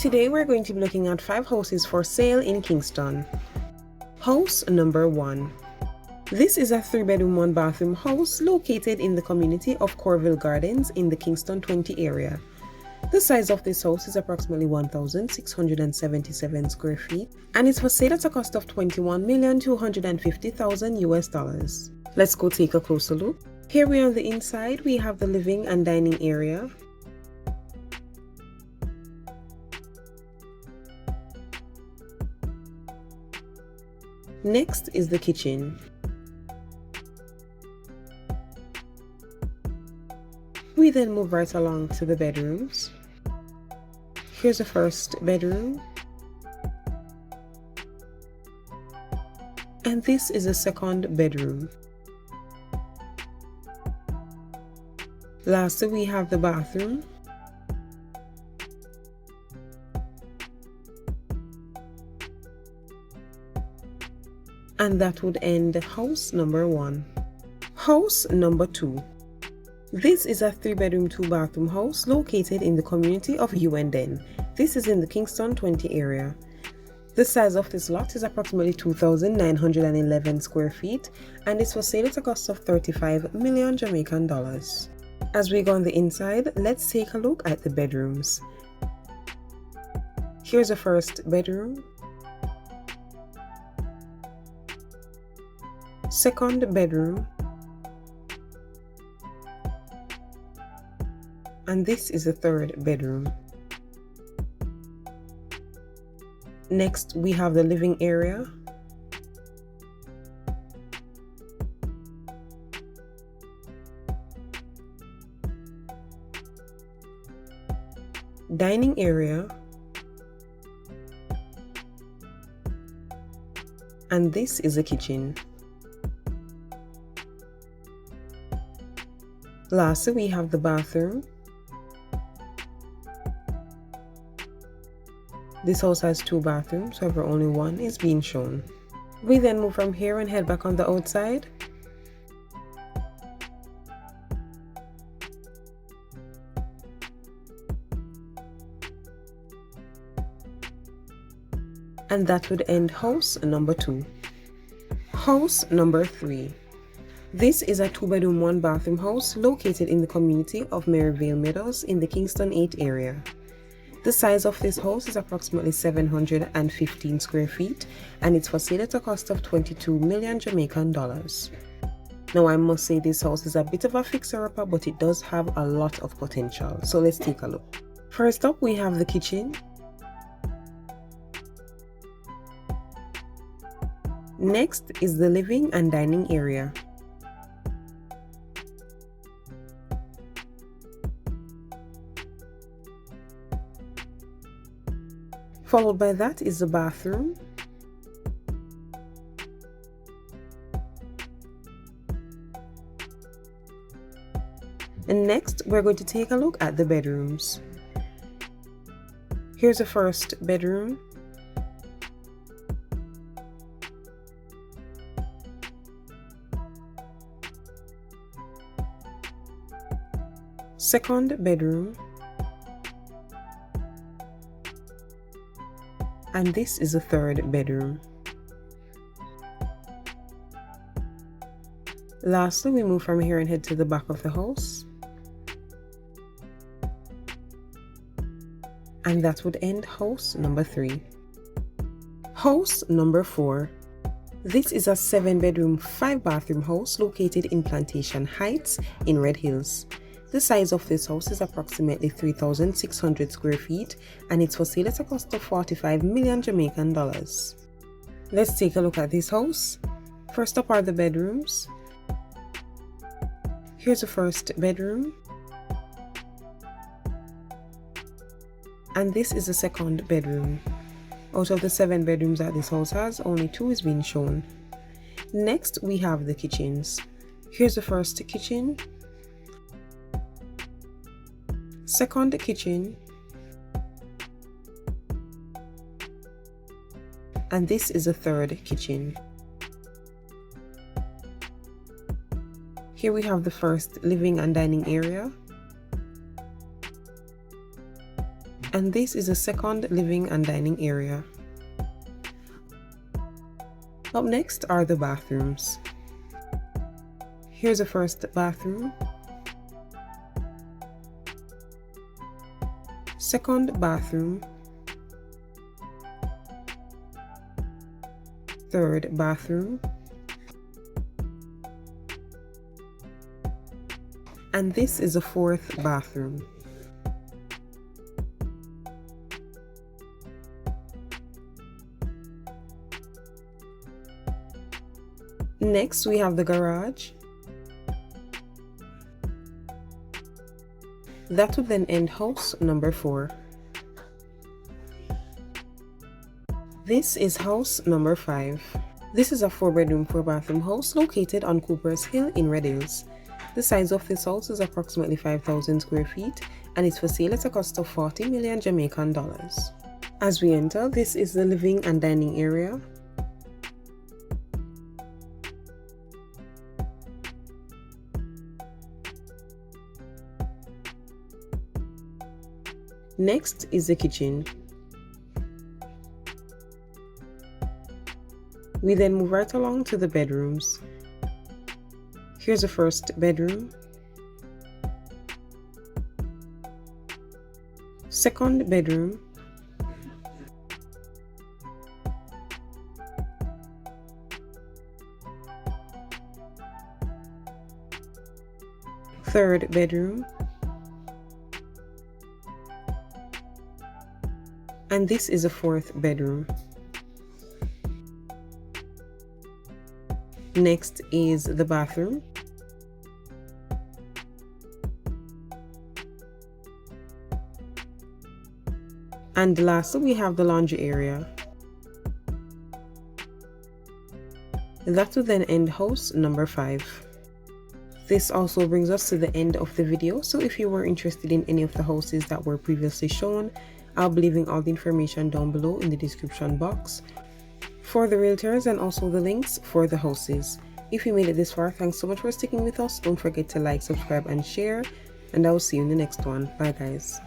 today we're going to be looking at 5 houses for sale in Kingston. House number 1. This is a 3-bedroom 1-bathroom house located in the community of Corville Gardens in the Kingston 20 area. The size of this house is approximately 1,677 square feet and it's for sale at a cost of $21,250,000 US. Let's go take a closer look. Here we are on the inside. We have the living and dining area. Next is the kitchen. We then move right along to the bedrooms. Here's the first bedroom. And this is the second bedroom. Lastly, we have the bathroom. And that would end house number 1. House number 2. This is a 3-bedroom 2-bathroom house located in the community of Uenden. This is in the Kingston 20 area. The size of this lot is approximately 2,911 square feet and it's for sale at a cost of 35 million Jamaican dollars. As we go on the inside, let's take a look at the bedrooms. Here's the first bedroom. Second bedroom. And this is the third bedroom. Next, we have the living area. Dining area. And this is the kitchen. Lastly, we have the bathroom. This house has 2 bathrooms, however only one is being shown. We then move from here and head back on the outside. And that would end house number 2. House number 3. This is a 2-bedroom 1-bathroom house located in the community of Maryvale Meadows in the Kingston 8 area. The size of this house is approximately 715 square feet and it's for sale at a cost of 22 million Jamaican dollars. Now I must say this house is a bit of a fixer-upper, but it does have a lot of potential. So let's take a look. First up, we have the kitchen. Next is the living and dining area. Followed by that is the bathroom. And next, we're going to take a look at the bedrooms. Here's the first bedroom. Second bedroom. And this is the third bedroom. Lastly, we move from here and head to the back of the house. And that would end house number 3. House number 4. This is a 7-bedroom 5-bathroom house located in Plantation Heights in Red Hills. The size of this house is approximately 3,600 square feet and it's for sale at a cost of 45 million Jamaican dollars. Let's take a look at this house. First up are the bedrooms. Here's the first bedroom. And this is the second bedroom. Out of the 7 bedrooms that this house has, only 2 is being shown. Next, we have the kitchens. Here's the first kitchen. Second kitchen, and this is the third kitchen. Here we have the first living and dining area, and this is the second living and dining area. Up next are the bathrooms. Here's the first bathroom, second bathroom, third bathroom, and this is the fourth bathroom. Next, we have the garage. That would then end house number 4. This is house number 5. This is a 4-bedroom, 4-bathroom house located on Cooper's Hill in Red Hills. The size of this house is approximately 5,000 square feet and it's for sale at a cost of 40 million Jamaican dollars. As we enter, this is the living and dining area. Next is the kitchen. We then move right along to the bedrooms. Here's the first bedroom, second bedroom, third bedroom, and this is a fourth bedroom. Next is the bathroom. And lastly, we have the laundry area. That will then end house number 5. This also brings us to the end of the video, so if you were interested in any of the houses that were previously shown, I'll be leaving all the information down below in the description box for the realtors and also the links for the houses. If you made it this far, thanks so much for sticking with us. Don't forget to like, subscribe and share, and I will see you in the next one. Bye guys.